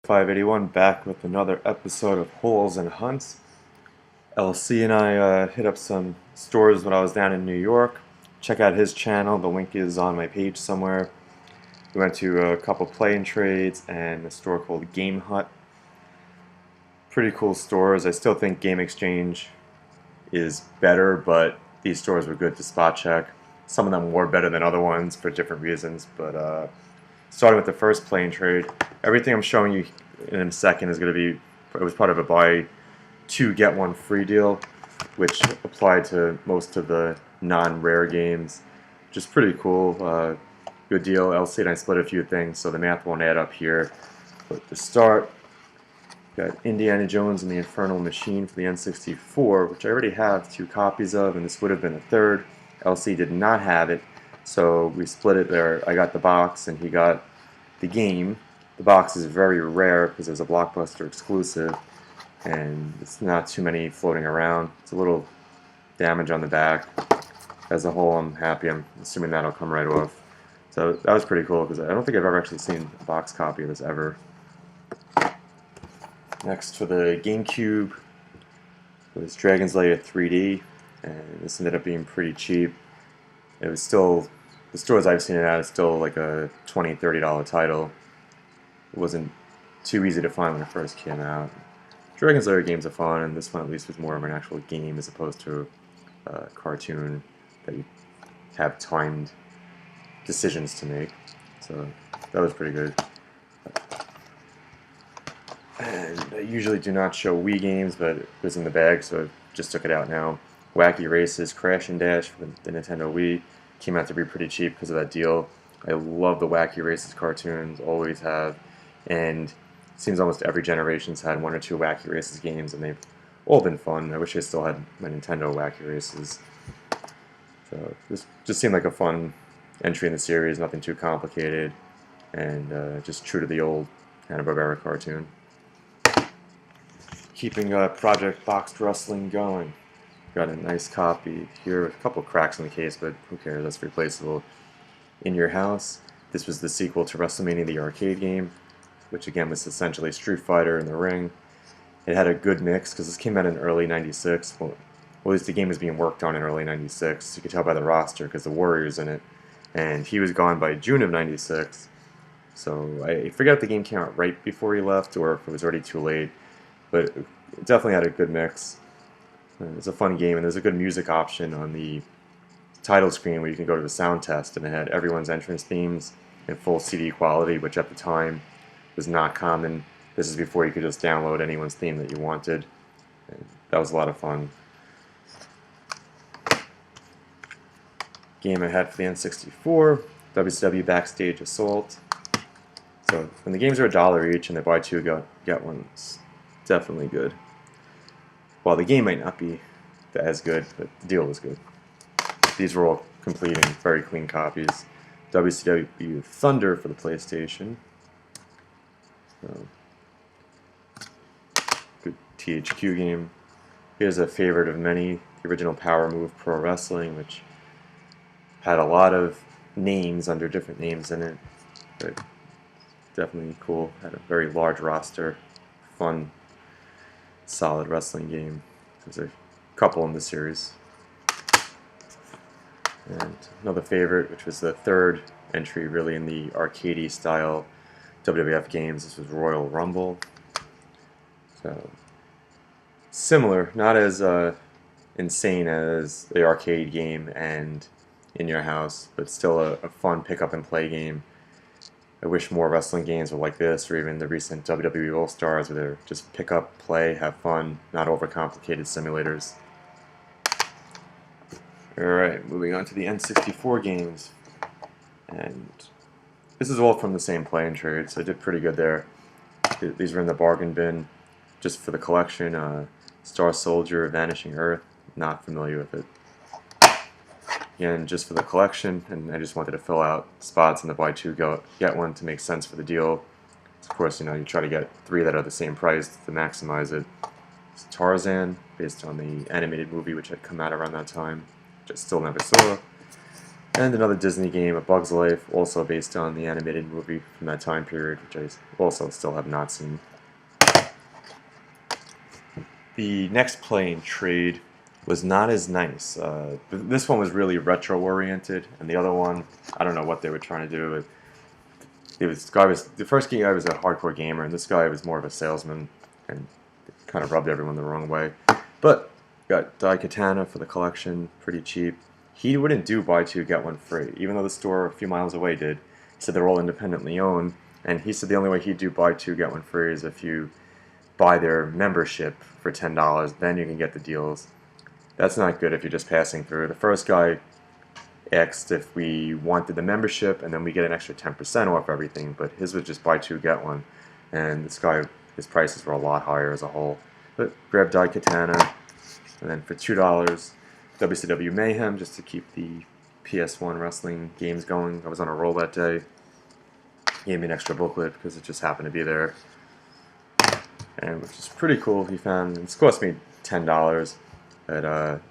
581 back with another episode of Holes and Hunts. LC and I hit up some stores when I was down in New York. Check out his channel, the link is on my page somewhere. We went to a couple play and trades and a store called Game Hut. Pretty cool stores. I still think Game Exchange is better, but these stores were good to spot check. Some of them were better than other ones for different reasons, but starting with the first play and trade, everything I'm showing you in a second is going to be, it was part of a buy two get one free deal, which applied to most of the non-rare games. Just pretty cool, good deal. LC and I split a few things, so the math won't add up here. But to start, got Indiana Jones and the Infernal Machine for the N64, which I already have 2 copies of, and this would have been a third. LC did not have it, so we split it there. I got the box and he got the game. The box is very rare because it's a Blockbuster exclusive, and it's not too many floating around. It's a little damage on the back. As a whole, I'm happy. I'm assuming that'll come right off. So that was pretty cool because I don't think I've ever actually seen a box copy of this ever. Next, for the Gamecube, was Dragon's Lair 3D, and this ended up being pretty cheap. It was still, the stores I've seen it at, is still like a $20, $30 title. It wasn't too easy to find when it first came out. Dragon's Lair games are fun, and this one at least was more of an actual game as opposed to a cartoon that you have timed decisions to make. So that was pretty good. And I usually do not show Wii games, but it was in the bag, so I just took it out now. Wacky Races, Crash and Dash for the Nintendo Wii came out to be pretty cheap because of that deal. I love the Wacky Races cartoons, always have, and it seems almost every generation's had 1 or 2 Wacky Races games, and they've all been fun. I wish I still had my Nintendo Wacky Races. So this just seemed like a fun entry in the series, nothing too complicated, and just true to the old Hanna-Barbera cartoon. Keeping Project Boxed Wrestling going. Got a nice copy here with a couple cracks in the case, but who cares, that's replaceable. In Your House, this was the sequel to WrestleMania the arcade game, which again was essentially Street Fighter in the ring. It had a good mix because this came out in early '96. Well, at least the game was being worked on in early '96. You could tell by the roster because the Warrior's in it, and he was gone by June of '96. So I forget if the game came out right before he left or if it was already too late. But it definitely had a good mix. It's a fun game, and there's a good music option on the title screen where you can go to the sound test, and it had everyone's entrance themes in full CD quality, which at the time was not common. This is before you could just download anyone's theme that you wanted. And that was a lot of fun. Game I had for the N64, WCW Backstage Assault. So when the games are $1 each and they buy 2 get one, it's definitely good. While the game might not be as good, but the deal was good. These were all complete and very clean copies. WCW Thunder for the PlayStation. So, good THQ game. Here's a favorite of many, the original Power Move Pro Wrestling, which had a lot of names under different names in it. But definitely cool. Had a very large roster. Fun, solid wrestling game. There's a couple in the series. And another favorite, which was the third entry really in the arcadey style WWF games. This was Royal Rumble. So similar, not as insane as the arcade game and In Your House, but still a fun pick up and play game. I wish more wrestling games were like this, or even the recent WWE All-Stars, where they're just pick up, play, have fun, not overcomplicated simulators. Alright, moving on to the N64 games. And this is all from the same play and trade, so I did pretty good there. These were in the bargain bin just for the collection. Star Soldier, Vanishing Earth, not familiar with it. Again, just for the collection, and I just wanted to fill out spots in the buy 2 get one to make sense for the deal. Of course, you try to get 3 that are the same price to maximize it. It's Tarzan, based on the animated movie which had come out around that time, which I still never saw. And another Disney game, A Bug's Life, also based on the animated movie from that time period, which I also still have not seen. The next play and trade was not as nice. This one was really retro-oriented, and the other one, I don't know what they were trying to do. The first guy was a hardcore gamer, and this guy was more of a salesman, and it kind of rubbed everyone the wrong way. But got Daikatana for the collection, pretty cheap. He wouldn't do buy two get one free, even though the store a few miles away did. He said they're all independently owned, and he said the only way he'd do buy two get one free is if you buy their membership for $10, then you can get the deals. That's not good if you're just passing through. The first guy asked if we wanted the membership, and then we get an extra 10% off everything, but his was just buy two get one, and this guy, his prices were a lot higher as a whole. But grabbed Daikatana, and then for $2, WCW Mayhem, just to keep the PS1 wrestling games going. I was on a roll that day. Gave me an extra booklet because it just happened to be there. And which is pretty cool. He found, it's cost me $10 at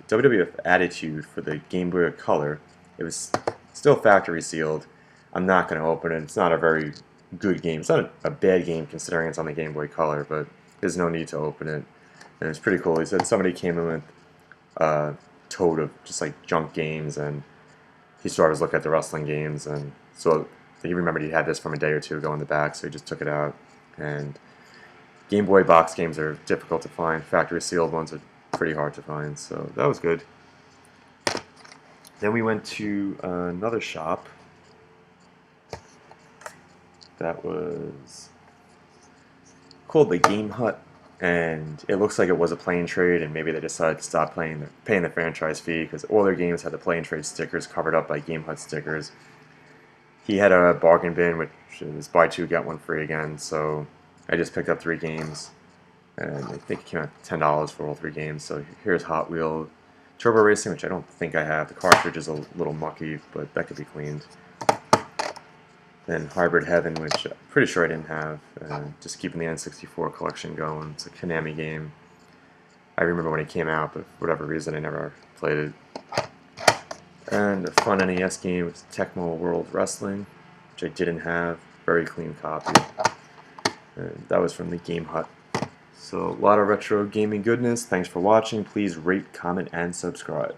WWF Attitude for the Game Boy Color. It was still factory sealed. I'm not going to open it. It's not a very good game. It's not a bad game considering it's on the Game Boy Color, but there's no need to open it. And it's pretty cool. He said somebody came in with a tote of just like junk games, and he started to look at the wrestling games, and so he remembered he had this from a day or two ago in the back, so he just took it out. And Game Boy box games are difficult to find. Factory sealed ones are pretty hard to find, so that was good. Then we went to another shop that was called the Game Hut, and it looks like it was a play and trade, and maybe they decided to stop paying the franchise fee because all their games had the play and trade stickers covered up by Game Hut stickers. He had a bargain bin, which is buy two get one free again, so I just picked up 3 games, and I think it came out $10 for all 3 games. So here's Hot Wheel Turbo Racing, which I don't think I have. The cartridge is a little mucky, but that could be cleaned. Then Hybrid Heaven, which I'm pretty sure I didn't have. Just keeping the N64 collection going. It's a Konami game. I remember when it came out, but for whatever reason I never played it. And a fun NES game was Tecmo World Wrestling, which I didn't have. Very clean copy. And that was from the Game Hut. So a lot of retro gaming goodness. Thanks for watching. Please rate, comment, and subscribe.